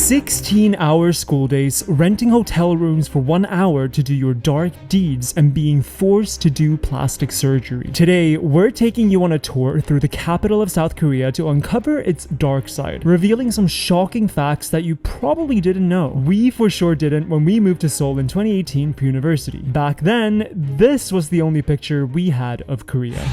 16-hour school days, renting hotel rooms for 1 hour to do your dark deeds, and being forced to do plastic surgery. Today, we're taking you on a tour through the capital of South Korea to uncover its dark side, revealing some shocking facts that you probably didn't know. We for sure didn't when we moved to Seoul in 2018 for university. Back then, this was the only picture we had of Korea.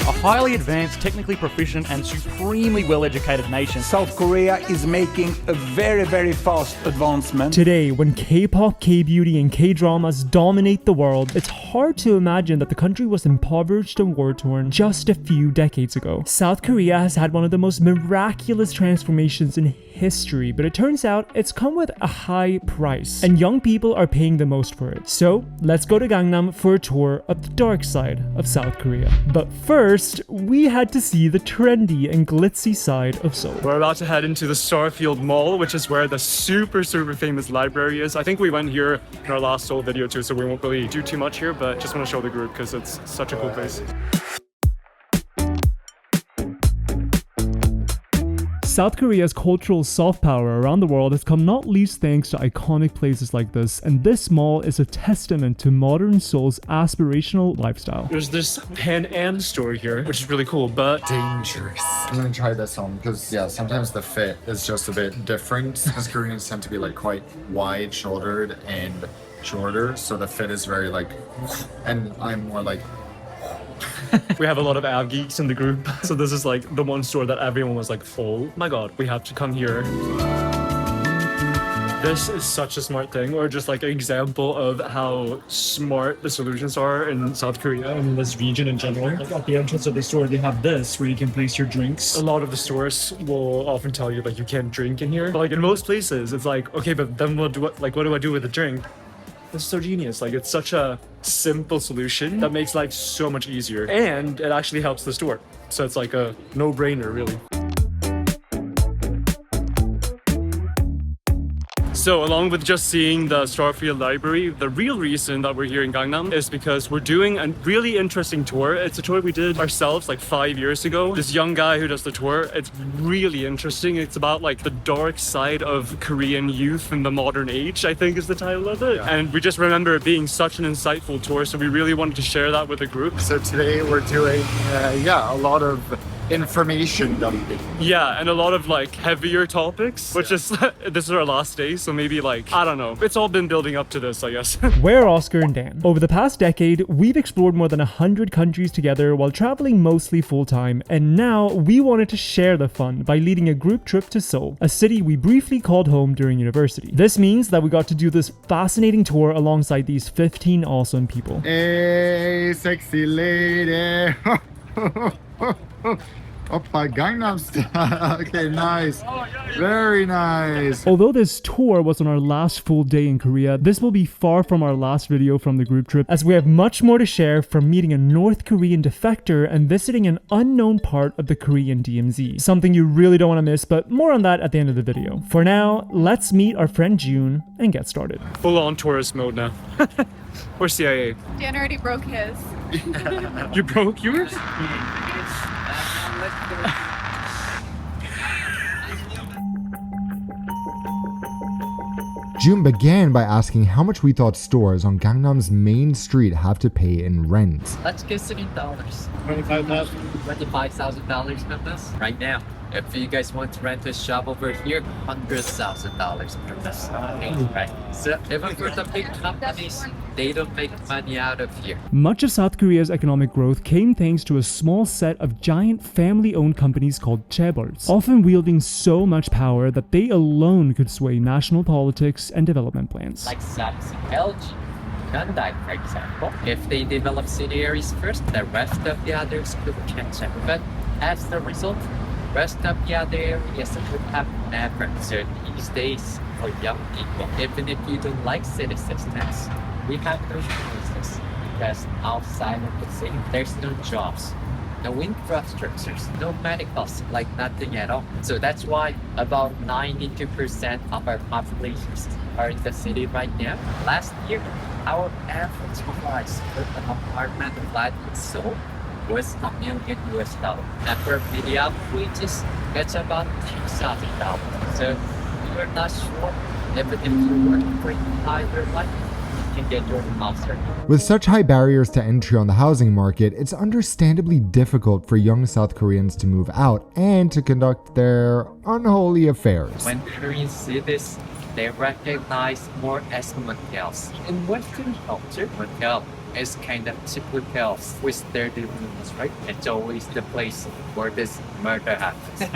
A highly advanced, technically proficient, and supremely well-educated nation. South Korea is making a very, very fast advancement. Today, when K-pop, K-beauty, and K-dramas dominate the world, it's hard to imagine that the country was impoverished and war-torn just a few decades ago. South Korea has had one of the most miraculous transformations in history, but it turns out it's come with a high price, and young people are paying the most for it. So, let's go to Gangnam for a tour of the dark side of South Korea. But first, we had to see the trendy and glitzy side of Seoul. We're about to head into the Starfield Mall, which is where the super famous library is. I think we went here in our last Seoul video too, so we won't really do too much here, but just want to show the group because it's such a cool place. South Korea's cultural soft power around the world has come not least thanks to iconic places like this, and this mall is a testament to modern Seoul's aspirational lifestyle. There's this Pan Am store here, which is really cool, but dangerous. I'm gonna try this on because yeah, sometimes the fit is just a bit different because Koreans tend to be like quite wide shouldered and shorter, so the fit is very like, and I'm more like. We have a lot of ab geeks in the group, so this is like the one store that everyone was like, oh my god, we have to come here. This is such a smart thing, or just like an example of how smart the solutions are in South Korea and in this region in general. Like at the entrance of the store, they have this where you can place your drinks. A lot of the stores will often tell you like you can't drink in here, but like in most places, it's like, okay, but then what do I do with the drink? This is so genius. Like, it's such a simple solution that makes life so much easier, and it actually helps the store. So it's like a no-brainer, really. So along with just seeing the Starfield Library, the real reason that we're here in Gangnam is because we're doing a really interesting tour. It's a tour we did ourselves like 5 years ago. This young guy who does the tour, it's really interesting. It's about like the dark side of Korean youth in the modern age, I think is the title of it. And we just remember it being such an insightful tour, so we really wanted to share that with the group. So today we're doing, a lot of information dumping. Yeah, and a lot of like heavier topics, which is, this is our last day, so maybe like, I don't know. It's all been building up to this, I guess. We're Oskar and Dan. Over the past decade, we've explored more than 100 countries together while traveling mostly full-time, and now we wanted to share the fun by leading a group trip to Seoul, a city we briefly called home during university. This means that we got to do this fascinating tour alongside these 15 awesome people. Hey, sexy lady. Oppa Gangnam style. Okay, nice. Very nice. Although this tour was on our last full day in Korea, this will be far from our last video from the group trip, as we have much more to share, from meeting a North Korean defector and visiting an unknown part of the Korean DMZ. Something you really don't want to miss, but more on that at the end of the video. For now, let's meet our friend June and get started. Full on tourist mode now. We're CIA. Dan already broke his. You broke yours? June began by asking how much we thought stores on Gangnam's main street have to pay in rent. Let's get $$30. $25,000. $25,000 with us right now. If you guys want to rent a shop over here, $100,000 per this. Right. So even for the big companies, they don't make money out of here. Much of South Korea's economic growth came thanks to a small set of giant family-owned companies called chaebols, often wielding so much power that they alone could sway national politics and development plans. Like Samsung, LG, Hyundai, for example. If they develop subsidiaries first, the rest of the others could catch up. But as the result, rest of the other areas would have never. So these days, for young people, even if you don't like citizens tax, we have no choices, because outside of the city, there's no jobs, no infrastructures, no medicals, like nothing at all. So that's why about 92% of our populations are in the city right now. Last year, our average price for an apartment flat in Seoul was $1 million. And for medium wages, it's about $2,000. So you're not sure even if you work for entire life, you can get your master. With such high barriers to entry on the housing market, it's understandably difficult for young South Koreans to move out and to conduct their unholy affairs. When Koreans see this, they recognize more as motels. In Western culture, motel is kind of typical with dirty rooms, right? It's always the place where this murder happens.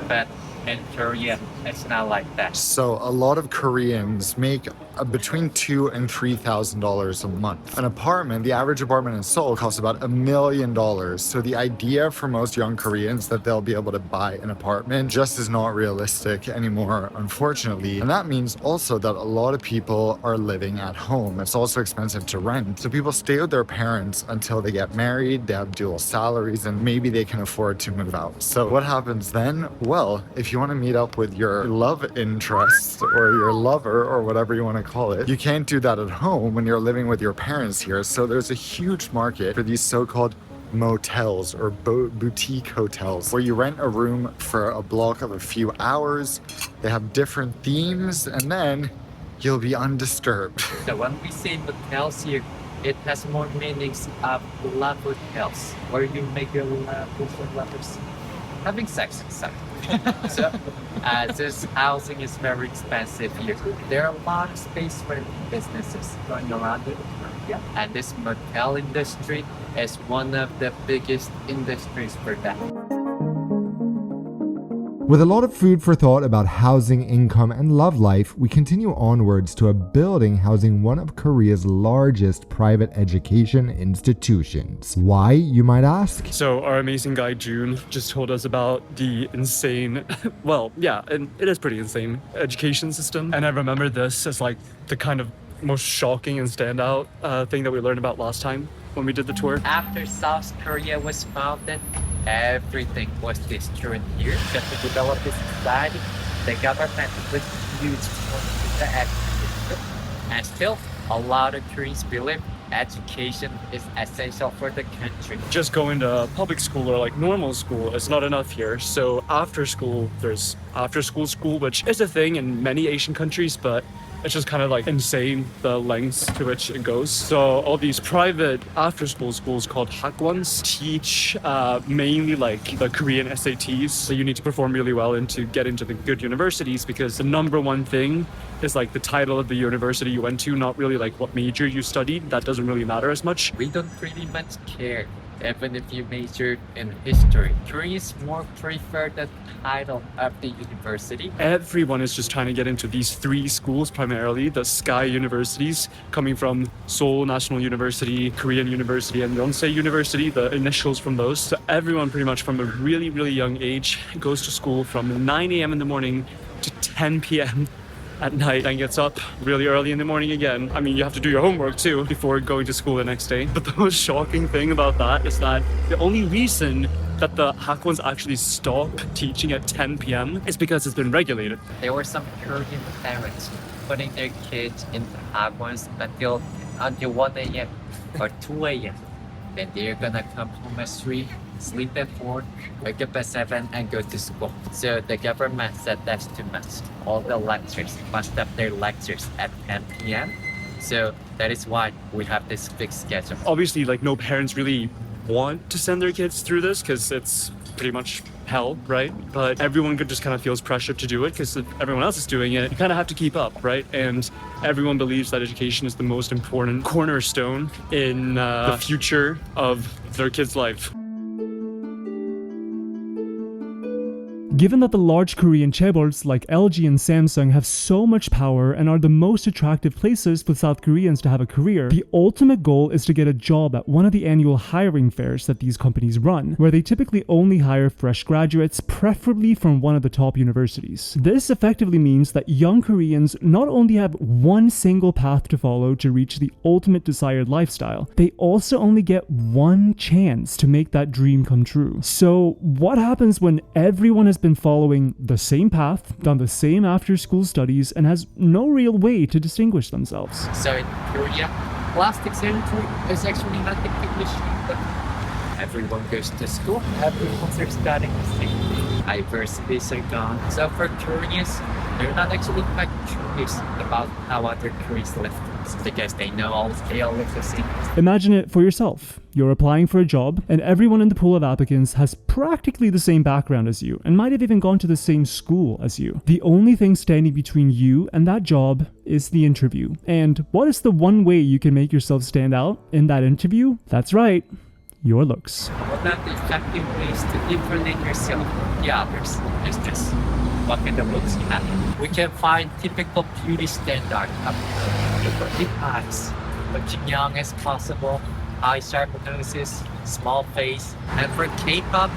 But in Korea, it's not like that. So a lot of Koreans make between $2,000 and $3,000 a month. An apartment, the average apartment in Seoul, costs about $1 million. So the idea for most young Koreans that they'll be able to buy an apartment just is not realistic anymore, unfortunately. And that means also that a lot of people are living at home. It's also expensive to rent. So people stay with their parents until they get married, they have dual salaries, and maybe they can afford to move out. So what happens then? Well, if you want to meet up with your love interest or your lover or whatever you want to call it, you can't do that at home when you're living with your parents here. So there's a huge market for these so-called motels or boutique hotels where you rent a room for a block of a few hours. They have different themes and then you'll be undisturbed. So when we say motels here, it has more meanings of love hotels, where you make your love with your lovers having sex inside. So this housing is very expensive here. There are a lot of space for businesses going around it. And this motel industry is one of the biggest industries for that. With a lot of food for thought about housing, income, and love life, we continue onwards to a building housing one of Korea's largest private education institutions. Why, you might ask? So our amazing guy June just told us about the insane, well, yeah, and it is pretty insane education system. And I remember this as like the kind of most shocking and standout thing that we learned about last time when we did the tour. After South Korea was founded, everything was destroyed here. Just to develop this society, the government was huge for the education. And still, a lot of Koreans believe education is essential for the country. Just going to public school or like normal school is not enough here. So after school, there's after school, which is a thing in many Asian countries, but it's just kind of like insane the lengths to which it goes. So all these private after-school schools called hakwons teach mainly like the Korean SATs. So you need to perform really well to get into the good universities, because the number one thing is like the title of the university you went to, not really like what major you studied. That doesn't really matter as much. We don't pretty much care, even if you majored in history. Koreans more prefer the title of the university. Everyone is just trying to get into these three schools primarily, the Sky universities coming from Seoul National University, Korean University, and Yonsei University, the initials from those. So everyone pretty much from a really, really young age goes to school from 9 a.m. in the morning to 10 p.m. at night and gets up really early in the morning again. I mean, you have to do your homework too before going to school the next day. But the most shocking thing about that is that the only reason that the hakwons actually stop teaching at 10 p.m. is because it's been regulated. There were some Korean parents putting their kids in hakwons until 1 a.m. or 2 a.m. Then they're gonna come home at 3, sleep at 4, wake up at 7, and go to school. So the government said that's too much. All the lectures must have their lectures at 10 p.m. So that is why we have this fixed schedule. Obviously, like no parents really want to send their kids through this because it's pretty much hell, right? But everyone just kind of feels pressure to do it because if everyone else is doing it, you kind of have to keep up, right? And everyone believes that education is the most important cornerstone in the future of their kid's life. Given that the large Korean chaebols like LG and Samsung have so much power and are the most attractive places for South Koreans to have a career, the ultimate goal is to get a job at one of the annual hiring fairs that these companies run, where they typically only hire fresh graduates, preferably from one of the top universities. This effectively means that young Koreans not only have one single path to follow to reach the ultimate desired lifestyle, they also only get one chance to make that dream come true. So what happens when everyone has been following the same path, done the same after-school studies, and has no real way to distinguish themselves? So in Korea, plastic surgery is actually not the big issue. Everyone goes to school. Everyone's studying the same thing. Diversities are gone. So for Koreans, they're not actually quite curious about how other Koreans live because they all live the same. Imagine it for yourself. You're applying for a job, and everyone in the pool of applicants has practically the same background as you, and might have even gone to the same school as you. The only thing standing between you and that job is the interview. And what is the one way you can make yourself stand out in that interview? That's right, your looks. One of the effective ways to differentiate yourself from the others is just what kind of looks you have. We can find typical beauty standard of deep eyes, looking young as possible, high sharp noses, small face, and for K-pop,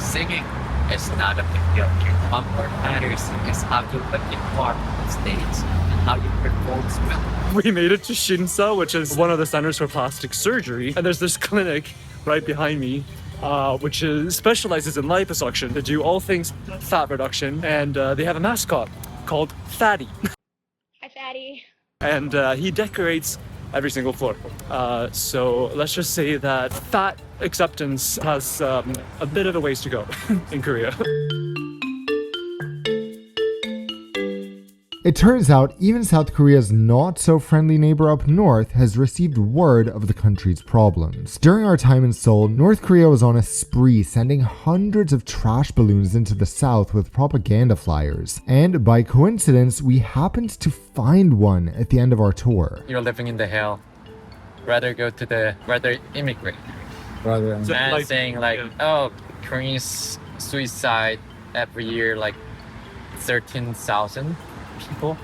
singing is not a big deal here. What more matters is how you look in form on stage and how you perform well. We made it to Shinsa, which is one of the centers for plastic surgery, and there's this clinic right behind me, which specializes in liposuction to do all things fat reduction, and they have a mascot called Fatty. Hi, Fatty. And he decorates every single floor. So let's just say that fat acceptance has a bit of a ways to go in Korea. It turns out even South Korea's not-so-friendly neighbor up north has received word of the country's problems. During our time in Seoul, North Korea was on a spree sending hundreds of trash balloons into the south with propaganda flyers. And by coincidence, we happened to find one at the end of our tour. You're living in the hell. Rather immigrate. Rather than And saying oh, Koreans suicide every year 13,000 people.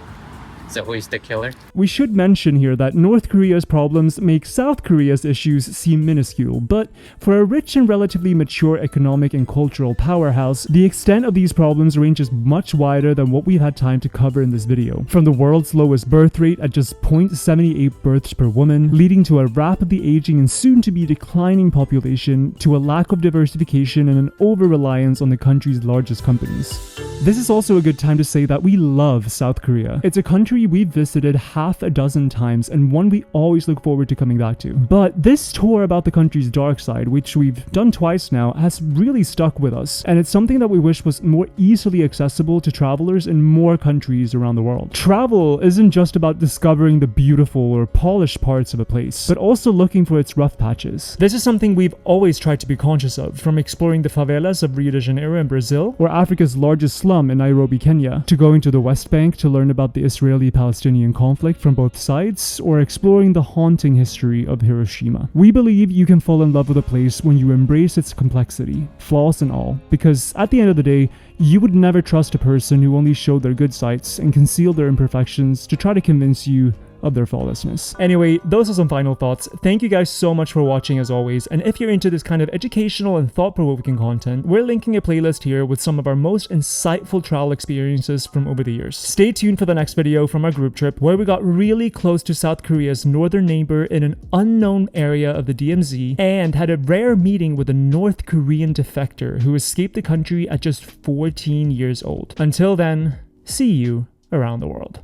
So who is the killer? We should mention here that North Korea's problems make South Korea's issues seem minuscule, but for a rich and relatively mature economic and cultural powerhouse, the extent of these problems ranges much wider than what we've had time to cover in this video. From the world's lowest birth rate at just 0.78 births per woman, leading to a rapidly aging and soon-to-be declining population, to a lack of diversification and an over-reliance on the country's largest companies. This is also a good time to say that we love South Korea. It's a country we've visited half a dozen times and one we always look forward to coming back to. But this tour about the country's dark side, which we've done twice now, has really stuck with us, and it's something that we wish was more easily accessible to travelers in more countries around the world. Travel isn't just about discovering the beautiful or polished parts of a place, but also looking for its rough patches. This is something we've always tried to be conscious of, from exploring the favelas of Rio de Janeiro in Brazil, or Africa's largest slum in Nairobi, Kenya, to going to the West Bank to learn about the Israeli-Palestinian conflict from both sides, or exploring the haunting history of Hiroshima. We believe you can fall in love with a place when you embrace its complexity, flaws and all, because at the end of the day, you would never trust a person who only showed their good sides and concealed their imperfections to try to convince you of their flawlessness. Anyway, those are some final thoughts. Thank you guys so much for watching as always, and if you're into this kind of educational and thought-provoking content, we're linking a playlist here with some of our most insightful travel experiences from over the years. Stay tuned for the next video from our group trip, where we got really close to South Korea's northern neighbor in an unknown area of the DMZ, and had a rare meeting with a North Korean defector who escaped the country at just 14 years old. Until then, see you around the world.